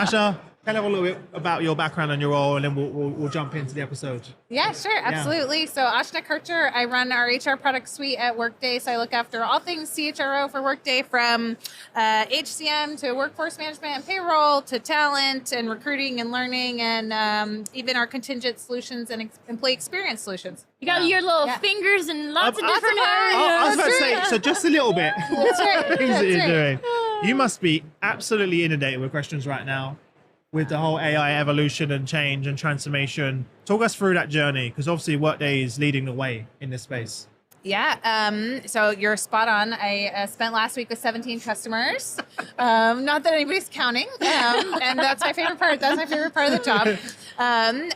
Aashna, tell us a little bit about your background and your role, and then we'll jump into the episode. Yeah, sure, absolutely. So Aashna Kircher, I run our HR product suite at Workday. So I look after all things CHRO for Workday, from HCM to workforce management and payroll to talent and recruiting and learning, and even our contingent solutions and employee experience solutions. You got your little fingers in lots of different areas. I was about to say, so just a little bit. That's right. Things that That's you're right. doing. You must be absolutely inundated with questions right now with the whole AI evolution and change and transformation. Talk us through that journey, because obviously Workday is leading the way in this space. Yeah, so you're spot on. I spent last week with 17 customers. Not that anybody's counting, and that's my favorite part. That's my favorite part of the job.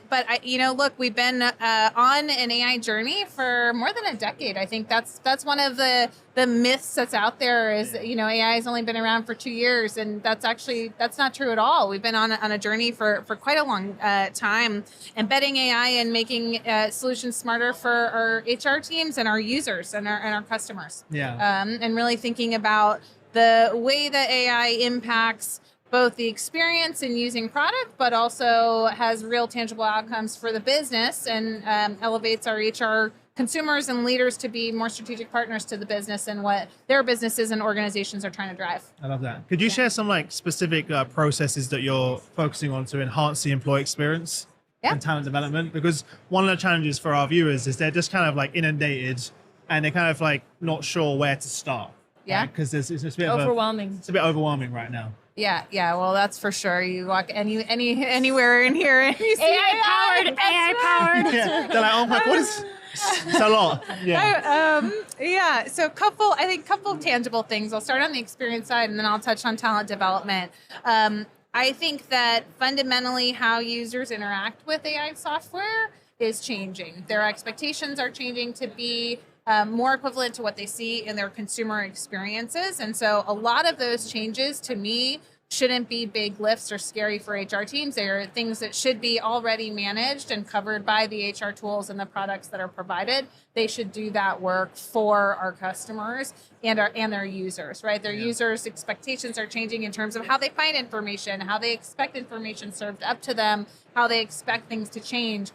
But look, we've been on an AI journey for more than a decade. I think that's one of the myths that's out there is, AI has only been around for 2 years, and that's not true at all. We've been on a journey for quite a long time, embedding AI and making solutions smarter for our HR teams and our users and our customers. Yeah. And really thinking about the way that AI impacts both the experience in using product, but also has real tangible outcomes for the business, and elevates our HR consumers and leaders to be more strategic partners to the business and what their businesses and organizations are trying to drive. I love that. Could you share some specific processes that you're focusing on to enhance the employee experience and talent development? Because one of the challenges for our viewers is they're just kind of inundated, and they're kind of not sure where to start. Yeah. Because it's a bit Overwhelming. It's a bit overwhelming right now. Yeah. Well, that's for sure. You walk anywhere in here and you see AI powered. Yeah. They're like, oh my, what is? It's a lot. Yeah. So I think couple of tangible things. I'll start on the experience side, and then I'll touch on talent development. I think that fundamentally how users interact with AI software is changing. Their expectations are changing to be more equivalent to what they see in their consumer experiences. And so a lot of those changes, to me, shouldn't be big lifts or scary for HR teams. They are things that should be already managed and covered by the HR tools and the products that are provided. They should do that work for our customers and their users, right? Their users' expectations are changing in terms of how they find information, how they expect information served up to them, how they expect things to change.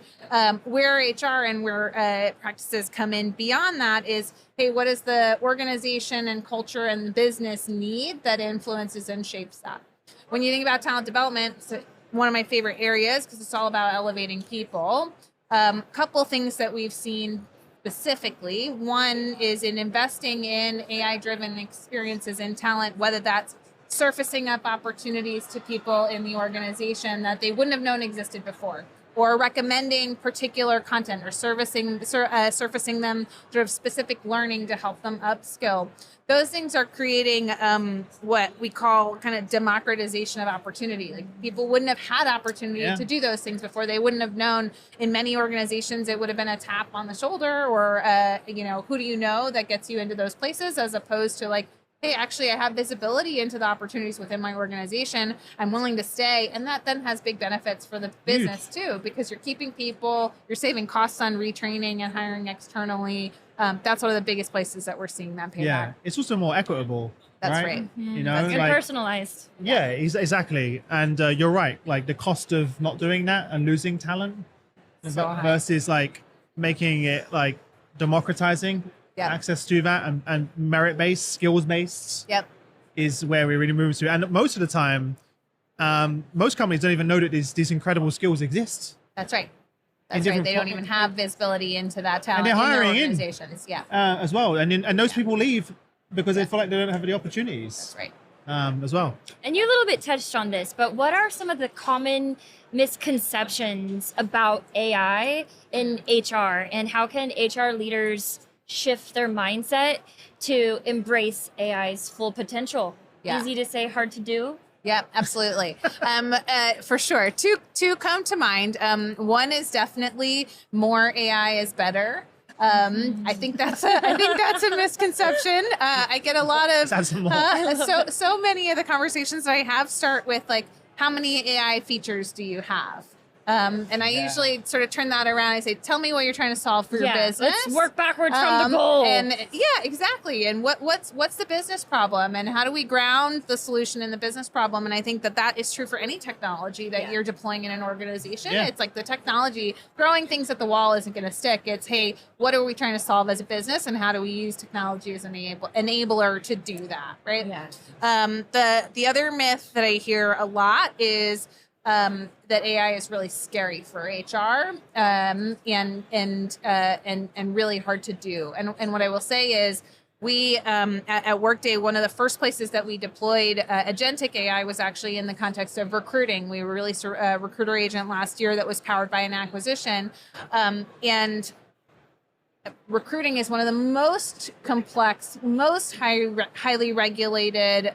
Where HR and where practices come in beyond that is, hey, what is the organization and culture and business need that influences and shapes that? When you think about talent development, it's one of my favorite areas because it's all about elevating people. Couple things that we've seen specifically. One is in investing in AI-driven experiences in talent, whether that's surfacing up opportunities to people in the organization that they wouldn't have known existed before, or recommending particular content or surfacing them sort of specific learning to help them upskill. Those things are creating what we call kind of democratization of opportunity. Like, people wouldn't have had opportunity to do those things before. They wouldn't have known. In many organizations, it would have been a tap on the shoulder, or who do you know that gets you into those places, as opposed to hey, actually, I have visibility into the opportunities within my organization. I'm willing to stay. And that then has big benefits for the business too, because you're keeping people, you're saving costs on retraining and hiring externally. That's one of the biggest places that we're seeing that payback. Yeah, it's also more equitable. That's right. Mm-hmm. And personalized. Yeah, exactly. And you're right. The cost of not doing that and losing talent versus making it democratizing access to that and merit-based, skills-based is where we really move to. And most of the time, most companies don't even know that these incredible skills exist. That's right. That's right. They don't even have visibility into that talent, and they're hiring in their organizations. As well. And those people leave because they feel like they don't have the opportunities. That's right. As well. And you a little bit touched on this, but what are some of the common misconceptions about AI in HR, and how can HR leaders shift their mindset to embrace AI's full potential? Easy to say, hard to do. Yep, absolutely. For sure. Two come to mind. One is definitely more AI is better. I think that's a misconception. I get a lot of so many of the conversations that I have start with how many AI features do you have? And I usually sort of turn that around. I say, tell me what you're trying to solve for your business. Let's work backwards from the goal. And yeah, exactly. And what's the business problem, and how do we ground the solution in the business problem? And I think that is true for any technology that you're deploying in an organization. It's like the technology, throwing things at the wall isn't going to stick. It's, hey, what are we trying to solve as a business, and how do we use technology as an enabler to do that, right? The other myth that I hear a lot is that AI is really scary for HR, and really hard to do. And what I will say is, we at Workday, one of the first places that we deployed agentic AI was actually in the context of recruiting. We released a recruiter agent last year that was powered by an acquisition, and recruiting is one of the most complex, most highly regulated,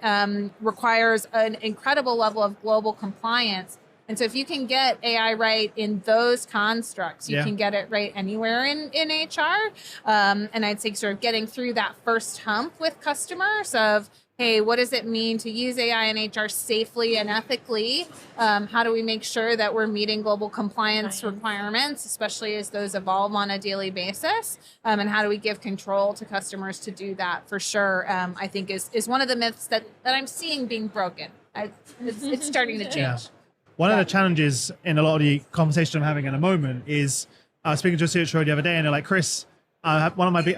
requires an incredible level of global compliance. And so if you can get AI right in those constructs, you can get it right anywhere in HR. And I'd say sort of getting through that first hump with customers of, hey, what does it mean to use AI in HR safely and ethically? How do we make sure that we're meeting global compliance requirements, especially as those evolve on a daily basis? And how do we give control to customers to do that, for sure, I think is one of the myths that I'm seeing being broken. It's starting to change. Yeah. One of the challenges in a lot of the conversation I'm having in a moment is speaking to a CHRO the other day, and they're like, Chris, one of my big...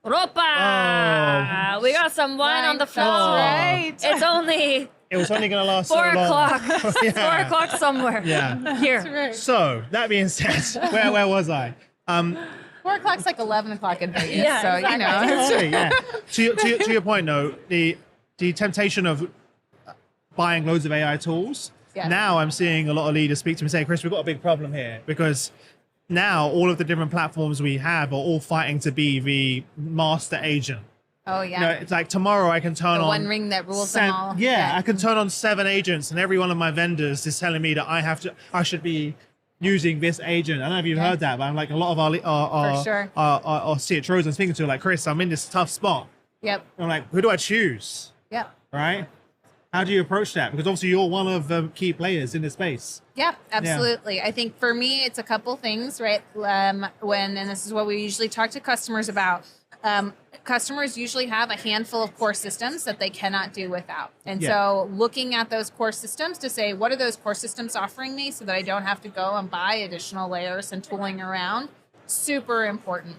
Ropa! We got some wine on the floor. Right. It's only... It was only going to last 4 so long. o'clock. 4 o'clock somewhere. Yeah. Here. Right. So, that being said, where was I? 4 o'clock's like 11 o'clock in Vegas, Yeah, so exactly. you know. To your point, though, the temptation of buying loads of AI tools. Yes. Now I'm seeing a lot of leaders speak to me saying, Chris, we've got a big problem here, because now all of the different platforms we have are all fighting to be the master agent. Oh yeah. You know, it's like tomorrow I can turn The on one ring that rules them all. Yeah, I can turn on 7 agents, and every one of my vendors is telling me that I should be using this agent. I don't know if you've heard that, but I'm like, a lot of our For sure. our CHROs I'm speaking to are like, Chris, I'm in this tough spot. Yep. I'm like, who do I choose? Yep. Right? How do you approach that? Because obviously you're one of the key players in this space. Yeah, absolutely. I think for me, it's a couple things, right? And this is what we usually talk to customers about. Customers usually have a handful of core systems that they cannot do without. And so looking at those core systems to say, what are those core systems offering me so that I don't have to go and buy additional layers and tooling around? Super important.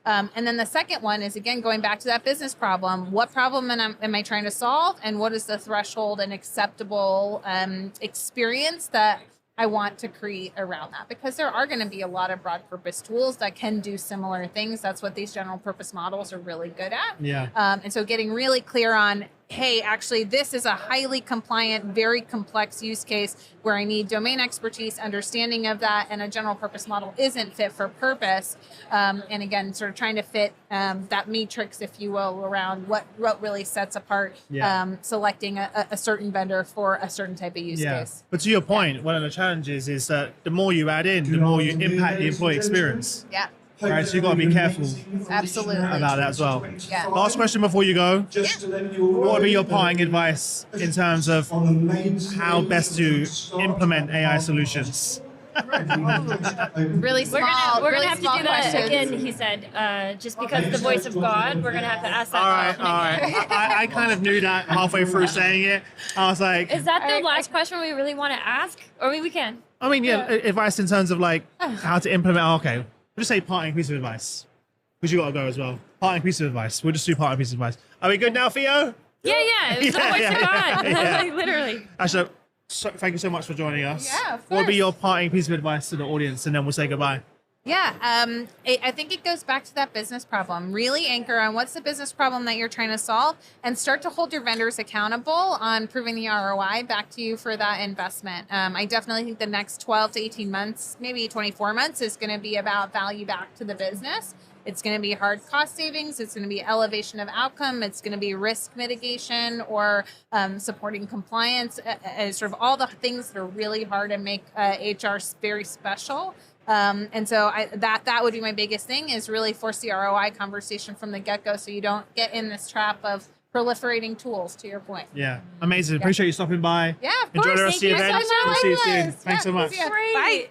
And then the second one is, again, going back to that business problem. What problem am I trying to solve? And what is the threshold and acceptable experience that I want to create around that? Because there are going to be a lot of broad purpose tools that can do similar things. That's what these general purpose models are really good at. Yeah. And so getting really clear on, hey, actually, this is a highly compliant, very complex use case where I need domain expertise, understanding of that, and a general purpose model isn't fit for purpose. And again, sort of trying to fit that matrix, if you will, around what really sets apart selecting a certain vendor for a certain type of use case. But to your point, one of the challenges is that the more you add in, the more you impact the employee experience. Yeah. Right, so you've got to be careful Absolutely. about that as well. Yeah. Last question before you go. What would be your parting advice in terms of how best to implement AI solutions? Really small. We're really gonna have to small do that questions. again. He said, just because the voice of God, we're gonna have to ask that. All right. I kind of knew that halfway through saying it. I was like, Is that the last question we really want to ask? Or we can. I mean, advice in terms of like how to implement. Okay, we'll just say parting piece of advice, because you got to go as well. Parting piece of advice. We'll just do parting piece of advice. Are we good now, Theo? Yeah. It was the voice of God. Like, literally. Actually, thank you so much for joining us. Yeah, of What would be course. your parting piece of advice to the audience, and then we'll say goodbye. Yeah, I think it goes back to that business problem. Really anchor on what's the business problem that you're trying to solve, and start to hold your vendors accountable on proving the ROI back to you for that investment. I definitely think the next 12 to 18 months, maybe 24 months, is going to be about value back to the business. It's going to be hard cost savings. It's going to be elevation of outcome. It's going to be risk mitigation or supporting compliance, sort of all the things that are really hard and make HR very special. And so that would be my biggest thing, is really force the ROI conversation from the get-go, so you don't get in this trap of proliferating tools, to your point. Yeah, amazing. Appreciate you stopping by. Yeah, of Enjoy course. the rest of Thank the you event. so We'll see you much. soon. Thanks so much. Yeah. Great. Bye.